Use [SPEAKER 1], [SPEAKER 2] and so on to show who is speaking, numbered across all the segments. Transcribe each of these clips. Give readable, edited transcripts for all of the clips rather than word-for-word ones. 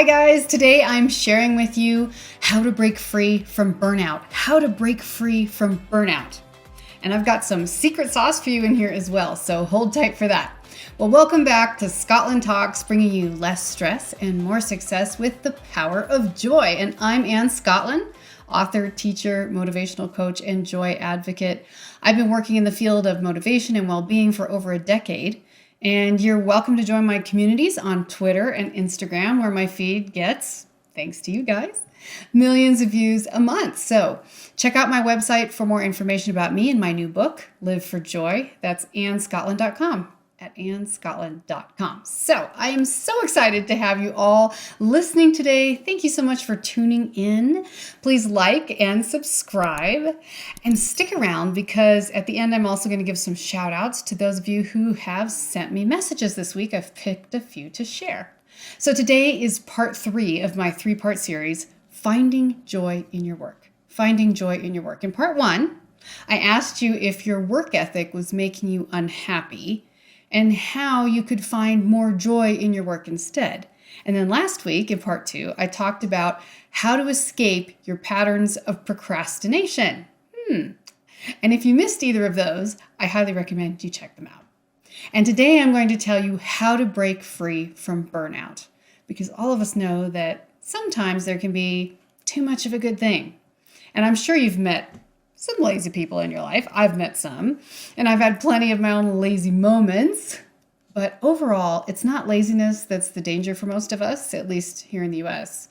[SPEAKER 1] guys, today I'm sharing with you how to break free from burnout. How to break free from burnout. And I've got some secret sauce for you in here as well, so hold tight for that. Well, welcome back to Scottlin Talks, bringing you less stress and more success with the power of joy. And I'm Scottlin, author, teacher, motivational coach, and joy advocate. I've been working in the field of motivation and well-being for over a decade. And you're welcome to join my communities on Twitter and Instagram, where my feed gets, thanks to you guys, millions of views a month. So check out my website for more information about me and my new book, Live for Joy. That's AnneScottlin.com. at AnneScottlin.com. So I am so excited to have you all listening today. Thank you so much for tuning in. Please like and subscribe and stick around, because at the end I'm also going to give some shout outs to those of you who have sent me messages this week. I've picked a few to share. So today is part 3 of my 3-part series, Finding Joy in Your Work. Finding Joy in Your Work. In part 1, I asked you if your work ethic was making you unhappy, and how you could find more joy in your work instead. And then last week, in part 2, I talked about how to escape your patterns of procrastination. And if you missed either of those, I highly recommend you check them out. And today I'm going to tell you how to break free from burnout, because all of us know that sometimes there can be too much of a good thing. And I'm sure you've met some lazy people in your life. I've met some, and I've had plenty of my own lazy moments. But overall, it's not laziness that's the danger for most of us, at least here in the US.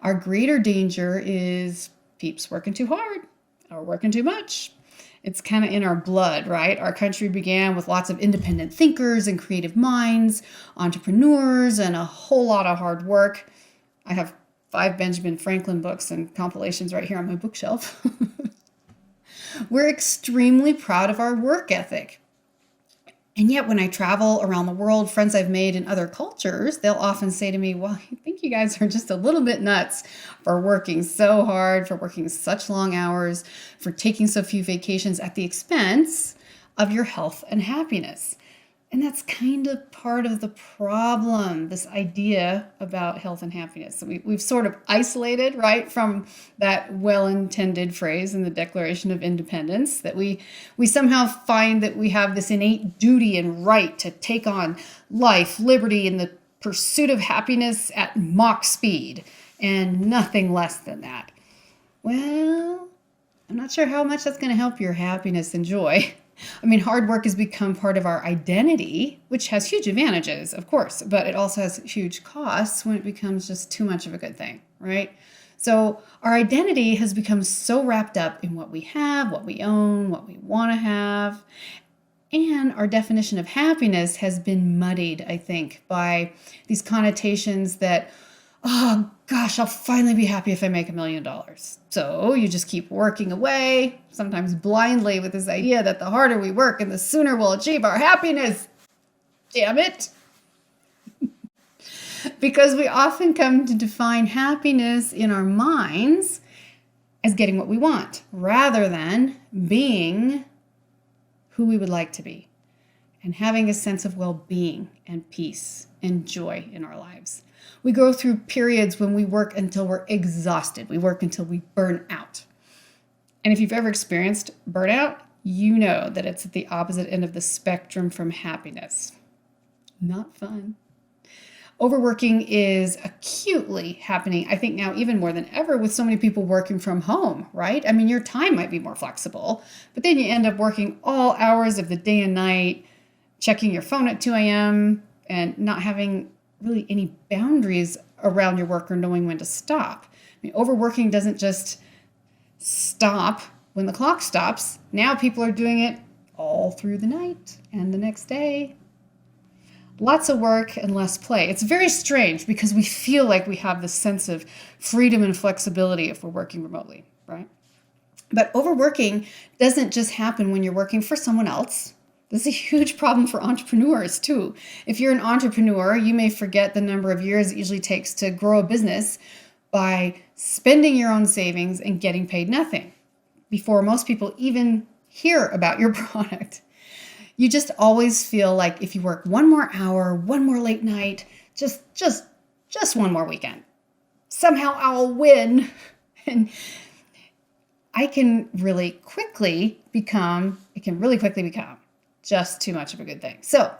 [SPEAKER 1] Our greater danger is peeps working too hard or working too much. It's kind of in our blood, right? Our country began with lots of independent thinkers and creative minds, entrepreneurs, and a whole lot of hard work. I have 5 Benjamin Franklin books and compilations right here on my bookshelf. We're extremely proud of our work ethic. And yet when I travel around the world, friends I've made in other cultures, they'll often say to me, well, I think you guys are just a little bit nuts for working so hard, for working such long hours, for taking so few vacations at the expense of your health and happiness. And that's kind of part of the problem, this idea about health and happiness. So we've sort of isolated, right, from that well-intended phrase in the Declaration of Independence, that we somehow find that we have this innate duty and right to take on life, liberty, and the pursuit of happiness at Mach speed, and nothing less than that. Well, I'm not sure how much that's going to help your happiness and joy. I mean, hard work has become part of our identity, which has huge advantages, of course, but it also has huge costs when it becomes just too much of a good thing, right? So our identity has become so wrapped up in what we have, what we own, what we want to have, and our definition of happiness has been muddied, I think, by these connotations that, oh gosh, I'll finally be happy if I make $1 million. So you just keep working away, sometimes blindly, with this idea that the harder we work and the sooner we'll achieve our happiness. Damn it. Because we often come to define happiness in our minds as getting what we want, rather than being who we would like to be and having a sense of well-being and peace and joy in our lives. We go through periods when we work until we're exhausted. We work until we burn out. And if you've ever experienced burnout, you know that it's at the opposite end of the spectrum from happiness. Not fun. Overworking is acutely happening, I think now even more than ever, with so many people working from home, right? I mean, your time might be more flexible, but then you end up working all hours of the day and night, checking your phone at 2 a.m. and not having really any boundaries around your work or knowing when to stop. I mean, overworking doesn't just stop when the clock stops. Now people are doing it all through the night and the next day. Lots of work and less play. It's very strange because we feel like we have this sense of freedom and flexibility if we're working remotely, right? But overworking doesn't just happen when you're working for someone else. This is a huge problem for entrepreneurs too. If you're an entrepreneur, you may forget the number of years it usually takes to grow a business by spending your own savings and getting paid nothing before most people even hear about your product. You just always feel like if you work one more hour, one more late night, just one more weekend, somehow I'll win. And it can really quickly become just too much of a good thing. So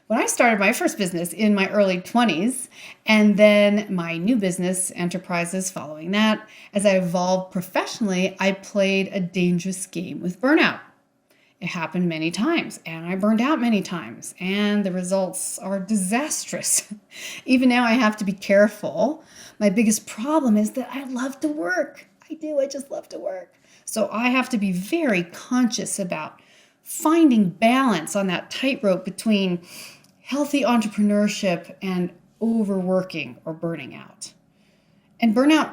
[SPEAKER 1] when I started my first business in my early 20s, and then my new business enterprises following that, as I evolved professionally, I played a dangerous game with burnout. It happened many times, and I burned out many times, and the results are disastrous. Even now, I have to be careful. My biggest problem is that I love to work. I just love to work. So I have to be very conscious about finding balance on that tightrope between healthy entrepreneurship and overworking or burning out. And burnout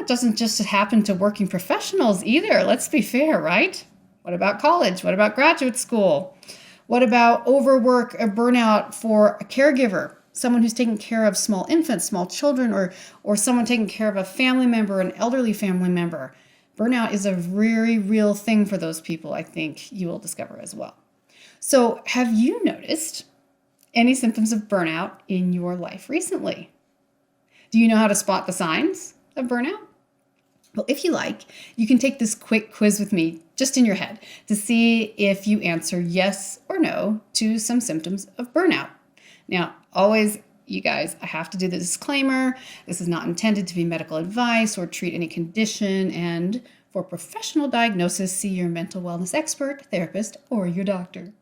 [SPEAKER 1] doesn't just happen to working professionals either. Let's be fair, right? What about college? What about graduate school? What about overwork or burnout for a caregiver? Someone who's taking care of small infants, small children, or someone taking care of a family member, an elderly family member. Burnout is a very real thing for those people, I think you will discover as well. So have you noticed any symptoms of burnout in your life recently? Do you know how to spot the signs of burnout? Well, if you like, you can take this quick quiz with me just in your head to see if you answer yes or no to some symptoms of burnout. Now, always, you guys, I have to do the disclaimer. This is not intended to be medical advice or treat any condition. And for professional diagnosis, see your mental wellness expert, therapist, or your doctor.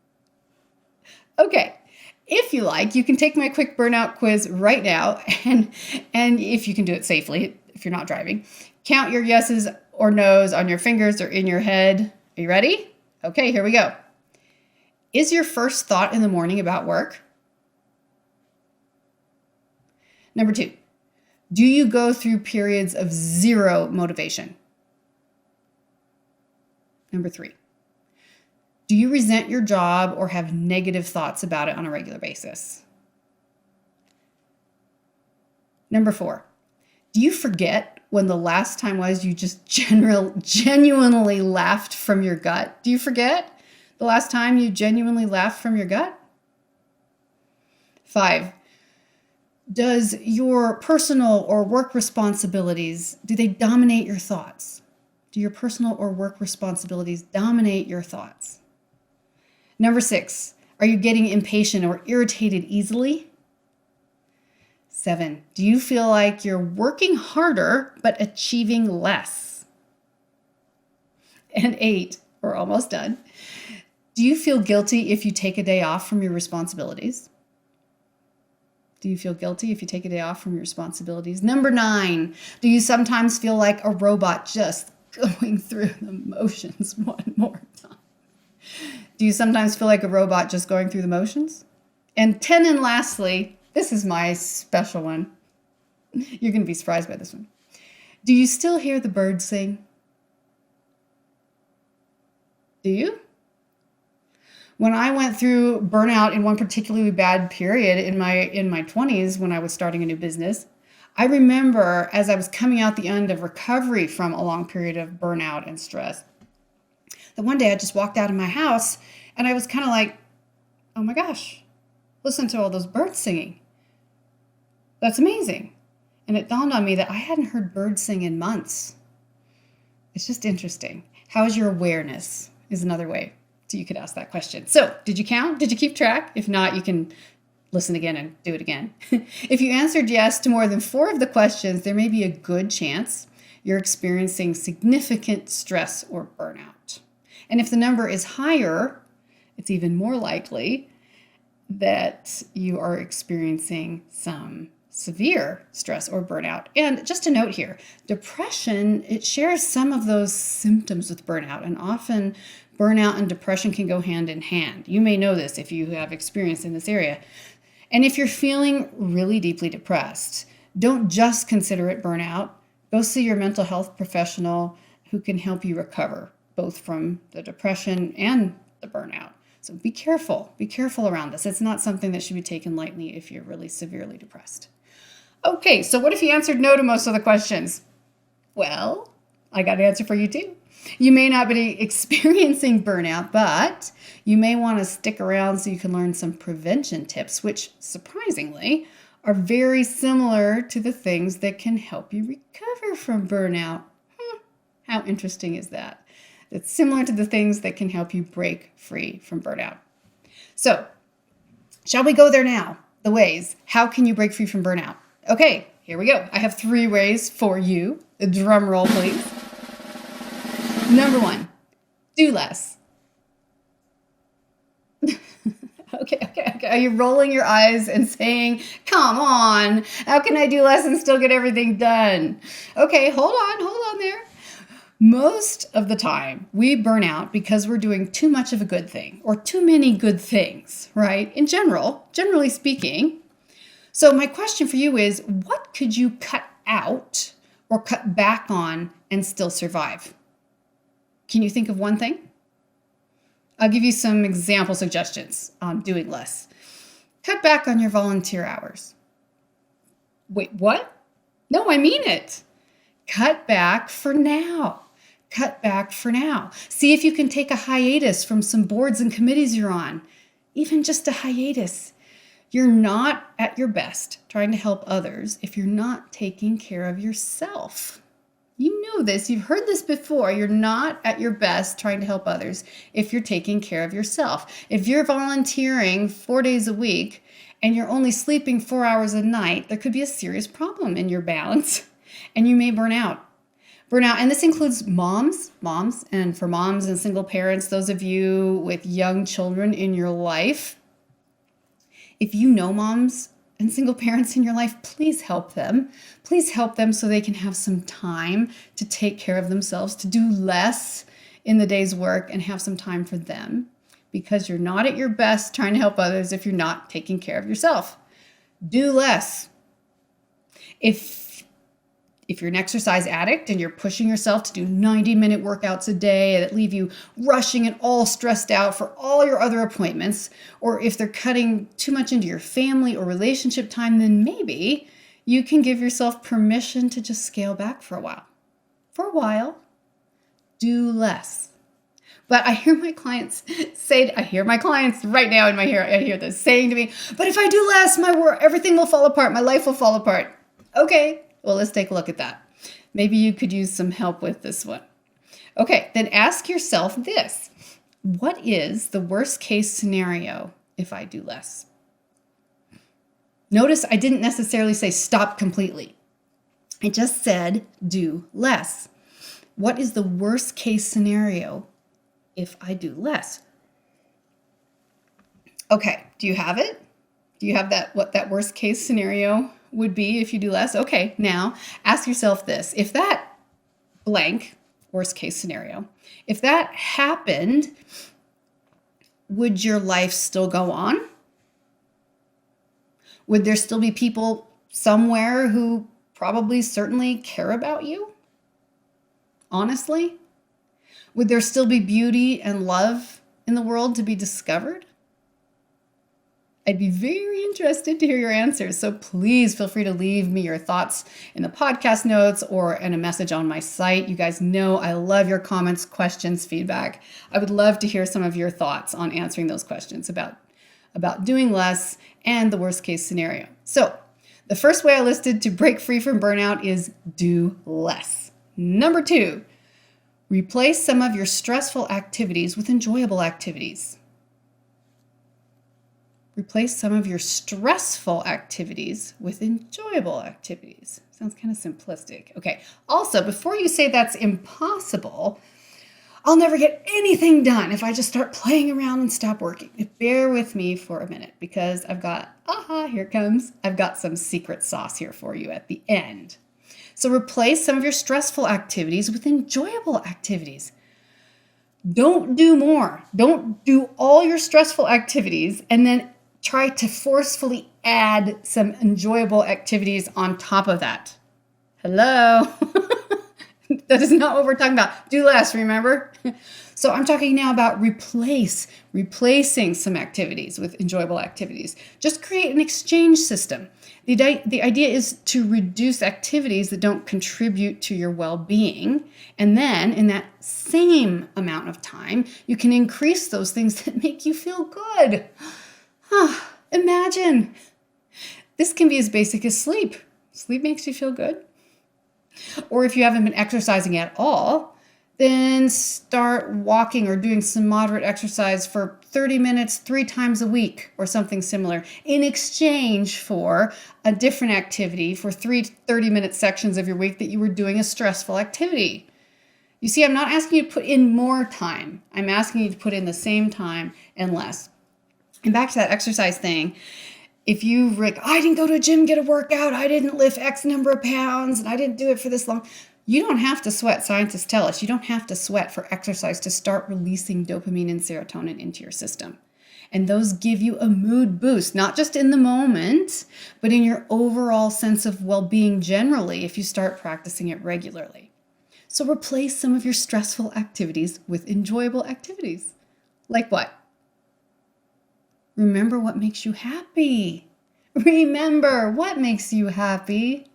[SPEAKER 1] Okay. If you like, you can take my quick burnout quiz right now. And if you can do it safely, if you're not driving, count your yeses or nos on your fingers or in your head. Are you ready? Okay, here we go. Is your first thought in the morning about work? Number 2, do you go through periods of zero motivation? Number 3, do you resent your job or have negative thoughts about it on a regular basis? Number 4, do you forget when the last time was you just genuinely laughed from your gut? Do you forget the last time you genuinely laughed from your gut? 5, does your personal or work responsibilities, do they dominate your thoughts? Do your personal or work responsibilities dominate your thoughts? Number 6, are you getting impatient or irritated easily? 7, do you feel like you're working harder but achieving less? And 8, we're almost done. Do you feel guilty if you take a day off from your responsibilities? Do you feel guilty if you take a day off from your responsibilities? Number 9, do you sometimes feel like a robot just going through the motions one more time? Do you sometimes feel like a robot just going through the motions? And 10, and lastly, this is my special one. You're going to be surprised by this one. Do you still hear the birds sing? Do you? When I went through burnout in one particularly bad period in my 20s when I was starting a new business, I remember as I was coming out the end of recovery from a long period of burnout and stress, that one day I just walked out of my house and I was kind of like, oh my gosh, listen to all those birds singing. That's amazing. And it dawned on me that I hadn't heard birds sing in months. It's just interesting. How is your awareness is another way you could ask that question. So did you count? Did you keep track? If not, you can listen again and do it again. If you answered yes to more than 4 of the questions, there may be a good chance you're experiencing significant stress or burnout. And if the number is higher, it's even more likely that you are experiencing some severe stress or burnout. And just a note here, depression, it shares some of those symptoms with burnout, and often burnout and depression can go hand in hand. You may know this if you have experience in this area. And if you're feeling really deeply depressed, don't just consider it burnout. Go see your mental health professional who can help you recover, both from the depression and the burnout. So be careful around this. It's not something that should be taken lightly if you're really severely depressed. Okay, so what if you answered no to most of the questions? Well, I got an answer for you too. You may not be experiencing burnout, but you may want to stick around so you can learn some prevention tips, which surprisingly are very similar to the things that can help you recover from burnout. How interesting is that? It's similar to the things that can help you break free from burnout. So, shall we go there now? The ways. How can you break free from burnout? Okay, here we go. I have 3 ways for you. A drum roll, please. Number 1, do less. Okay. Are you rolling your eyes and saying, come on, how can I do less and still get everything done? Okay, hold on there. Most of the time, we burn out because we're doing too much of a good thing or too many good things, right? In generally speaking. So my question for you is, what could you cut out or cut back on and still survive? Can you think of one thing? I'll give you some example suggestions on doing less. Cut back on your volunteer hours. Wait, what? No, I mean it. Cut back for now. Cut back for now. See if you can take a hiatus from some boards and committees you're on. Even just a hiatus. You're not at your best trying to help others if you're not taking care of yourself. You know this. You've heard this before. You're not at your best trying to help others if you're taking care of yourself. If you're volunteering 4 days a week and you're only sleeping 4 hours a night, there could be a serious problem in your balance and you may burn out. And this includes moms, and for moms and single parents, those of you with young children in your life. If you know moms and single parents in your life, please help them. Please help them so they can have some time to take care of themselves, to do less in the day's work and have some time for them, because you're not at your best trying to help others if you're not taking care of yourself. Do less. If you're an exercise addict and you're pushing yourself to do 90-minute workouts a day that leave you rushing and all stressed out for all your other appointments, or if they're cutting too much into your family or relationship time, then maybe you can give yourself permission to just scale back for a while. Do less. But I hear my clients right now in my ear, I hear this saying to me, but if I do less, everything will fall apart. My life will fall apart. Okay. Well, let's take a look at that. Maybe you could use some help with this one. Okay, then ask yourself this. What is the worst case scenario if I do less? Notice I didn't necessarily say stop completely. I just said do less. What is the worst case scenario if I do less? Okay, do you have it? Do you have what that worst case scenario would be if you do less? Okay, now ask yourself this. If that blank, worst case scenario, if that happened, would your life still go on? Would there still be people somewhere who probably certainly care about you? Honestly? Would there still be beauty and love in the world to be discovered? I'd be very interested to hear your answers, so please feel free to leave me your thoughts in the podcast notes or in a message on my site. You guys know I love your comments, questions, feedback. I would love to hear some of your thoughts on answering those questions about doing less and the worst case scenario. So the first way I listed to break free from burnout is do less. Number 2, replace some of your stressful activities with enjoyable activities. Replace some of your stressful activities with enjoyable activities. Sounds kind of simplistic. Okay. Also, before you say that's impossible, I'll never get anything done if I just start playing around and stop working. Bear with me for a minute because I've got some secret sauce here for you at the end. So replace some of your stressful activities with enjoyable activities. Don't do more. Don't do all your stressful activities and then try to forcefully add some enjoyable activities on top of that. Hello? That is not what we're talking about. Do less, remember? So I'm talking now about replacing some activities with enjoyable activities. Just create an exchange system. The idea is to reduce activities that don't contribute to your well-being. And then in that same amount of time, you can increase those things that make you feel good. Imagine This can be as basic as sleep. Sleep makes you feel good. Or if you haven't been exercising at all, then start walking or doing some moderate exercise for 30 minutes 3 times a week or something similar in exchange for a different activity for 3 30-minute sections of your week that you were doing a stressful activity. You see, I'm not asking you to put in more time. I'm asking you to put in the same time and less. And back to that exercise thing. If you, Rick, I didn't go to a gym, get a workout, I didn't lift X number of pounds, and I didn't do it for this long. You don't have to sweat. Scientists tell us you don't have to sweat for exercise to start releasing dopamine and serotonin into your system. And those give you a mood boost, not just in the moment, but in your overall sense of well-being generally if you start practicing it regularly. So replace some of your stressful activities with enjoyable activities. Like what? Remember what makes you happy. Remember what makes you happy.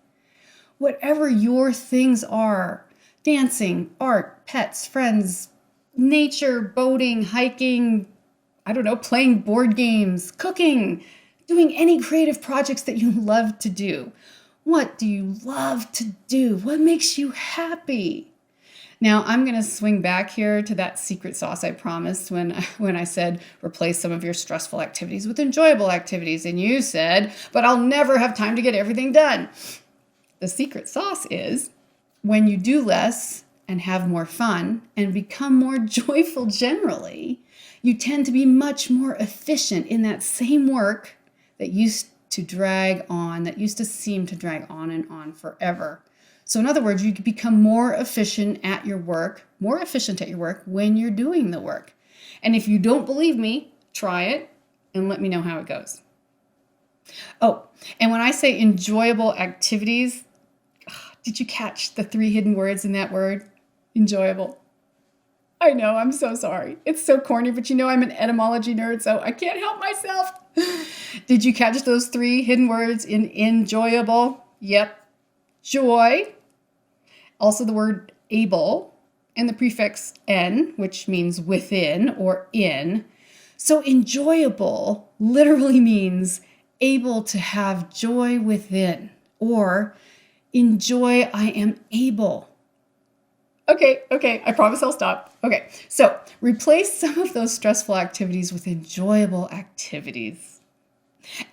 [SPEAKER 1] Whatever your things are, dancing, art, pets, friends, nature, boating, hiking, playing board games, cooking, doing any creative projects that you love to do. What do you love to do? What makes you happy? Now, I'm going to swing back here to that secret sauce I promised when I said replace some of your stressful activities with enjoyable activities. And you said, but I'll never have time to get everything done. The secret sauce is when you do less and have more fun and become more joyful generally, you tend to be much more efficient in that same work that used to seem to drag on and on forever. So in other words, you can become more efficient at your work when you're doing the work. And if you don't believe me, try it and let me know how it goes. Oh, and when I say enjoyable activities, did you catch the 3 hidden words in that word? Enjoyable. I know, I'm so sorry. It's so corny, but I'm an etymology nerd, so I can't help myself. Did you catch those 3 hidden words in enjoyable? Yep. Joy, also the word able, and the prefix "n", which means within or in. So enjoyable literally means able to have joy within, or enjoy, I am able. Okay, I promise I'll stop. Okay, so replace some of those stressful activities with enjoyable activities.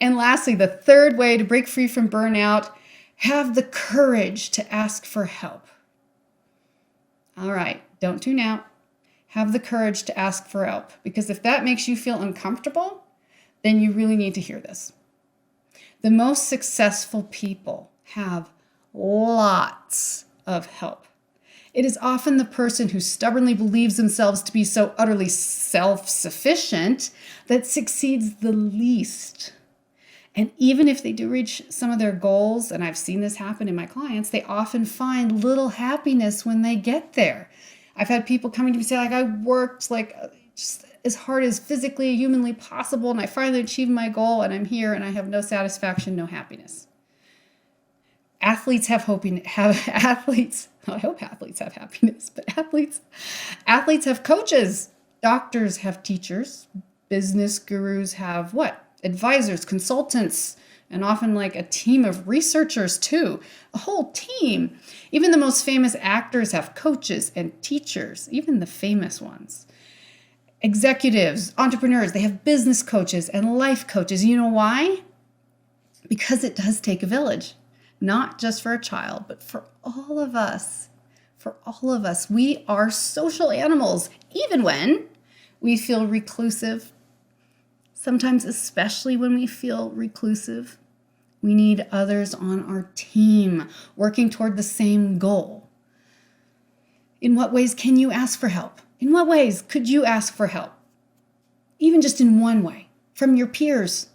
[SPEAKER 1] And lastly, the third way to break free from burnout, have the courage to ask for help. All right, don't tune out. Have the courage to ask for help, because if that makes you feel uncomfortable, then you really need to hear this. The most successful people have lots of help. It is often the person who stubbornly believes themselves to be so utterly self-sufficient that succeeds the least. And even if they do reach some of their goals, and I've seen this happen in my clients, they often find little happiness when they get there. I've had people coming to me say, I worked just as hard as physically, humanly possible, and I finally achieved my goal, and I'm here, and I have no satisfaction, no happiness. Athletes have athletes. I hope athletes have happiness, but athletes have coaches. Doctors have teachers. Business gurus have what? Advisors, consultants, and often a team of researchers too. A whole team. Even the most famous actors have coaches and teachers, even the famous ones. Executives, entrepreneurs, they have business coaches and life coaches. You know why? Because it does take a village. Not just for a child, but for all of us. For all of us. We are social animals, even when we feel reclusive. Sometimes, especially when we feel reclusive, we need others on our team working toward the same goal. In what ways can you ask for help? In what ways could you ask for help? Even just in one way, from your peers,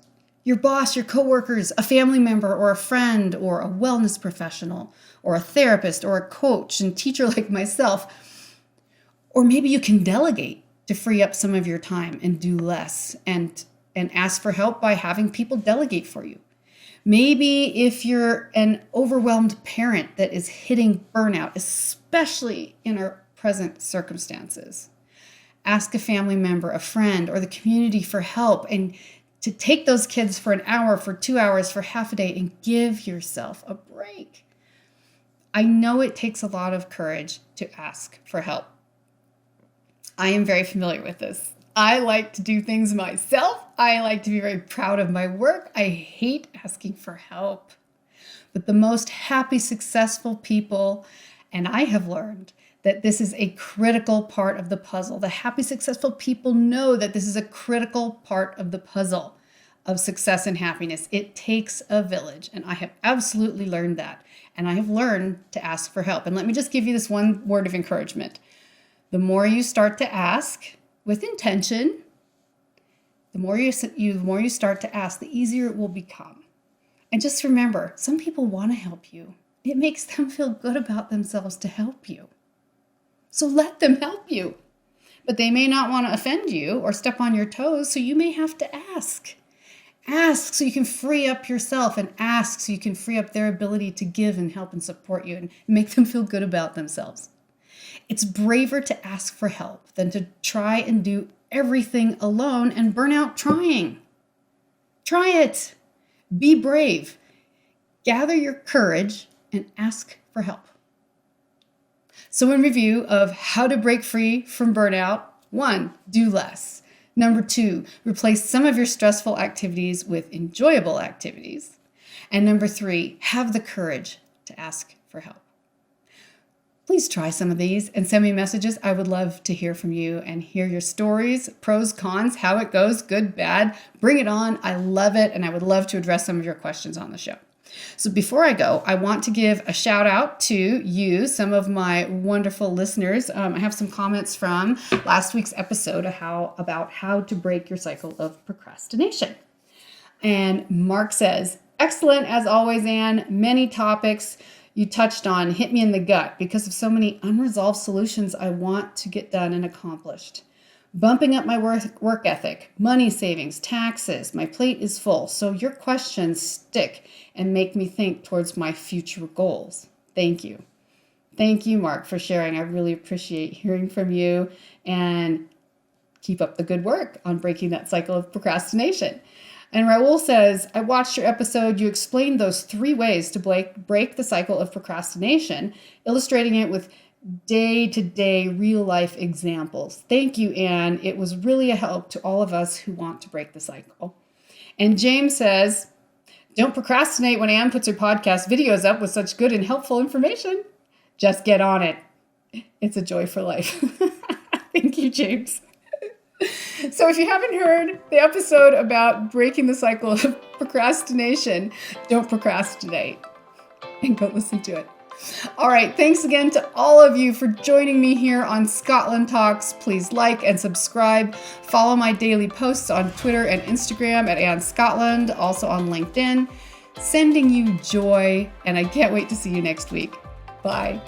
[SPEAKER 1] your boss, your coworkers, a family member or a friend or a wellness professional or a therapist or a coach and teacher like myself. Or maybe you can delegate to free up some of your time and do less and ask for help by having people delegate for you. Maybe if you're an overwhelmed parent that is hitting burnout, especially in our present circumstances, ask a family member, a friend, or the community for help and to take those kids for an hour, for 2 hours, for half a day, and give yourself a break. I know it takes a lot of courage to ask for help. I am very familiar with this. I like to do things myself. I like to be very proud of my work. I hate asking for help. But the most happy, successful people, and I have learned that this is a critical part of the puzzle. The happy, successful people know that this is a critical part of the puzzle of success and happiness. It takes a village, and I have absolutely learned that. And I have learned to ask for help. And let me just give you this one word of encouragement. The more you start to ask with intention, the more you start to ask, the easier it will become. And just remember, some people want to help you. It makes them feel good about themselves to help you. So let them help you. But they may not want to offend you or step on your toes, so you may have to ask. Ask so you can free up yourself, and ask so you can free up their ability to give and help and support you and make them feel good about themselves. It's braver to ask for help than to try and do everything alone and burn out trying. Try it. Be brave. Gather your courage and ask for help. So in review of how to break free from burnout, 1, do less. 2, replace some of your stressful activities with enjoyable activities. And 3, have the courage to ask for help. Please try some of these and send me messages. I would love to hear from you and hear your stories, pros, cons, how it goes, good, bad. Bring it on. I love it, and I would love to address some of your questions on the show. So before I go, I want to give a shout out to you, some of my wonderful listeners. I have some comments from last week's episode about how to break your cycle of procrastination. And Mark says, excellent as always, Anne. Many topics you touched on hit me in the gut because of so many unresolved solutions I want to get done and accomplished. Bumping up my work ethic, money savings, taxes, my plate is full. So your questions stick and make me think towards my future goals. Thank you. Thank you, Mark, for sharing. I really appreciate hearing from you, and keep up the good work on breaking that cycle of procrastination. And Raul says, I watched your episode. You explained those 3 ways to break the cycle of procrastination, illustrating it with day-to-day real-life examples. Thank you, Anne. It was really a help to all of us who want to break the cycle. And James says, don't procrastinate when Anne puts her podcast videos up with such good and helpful information. Just get on it. It's a joy for life. Thank you, James. So if you haven't heard the episode about breaking the cycle of procrastination, don't procrastinate, and go listen to it. All right. Thanks again to all of you for joining me here on Scottlin Talks. Please like and subscribe. Follow my daily posts on Twitter and Instagram at Anne Scotland, also on LinkedIn. Sending you joy, and I can't wait to see you next week. Bye.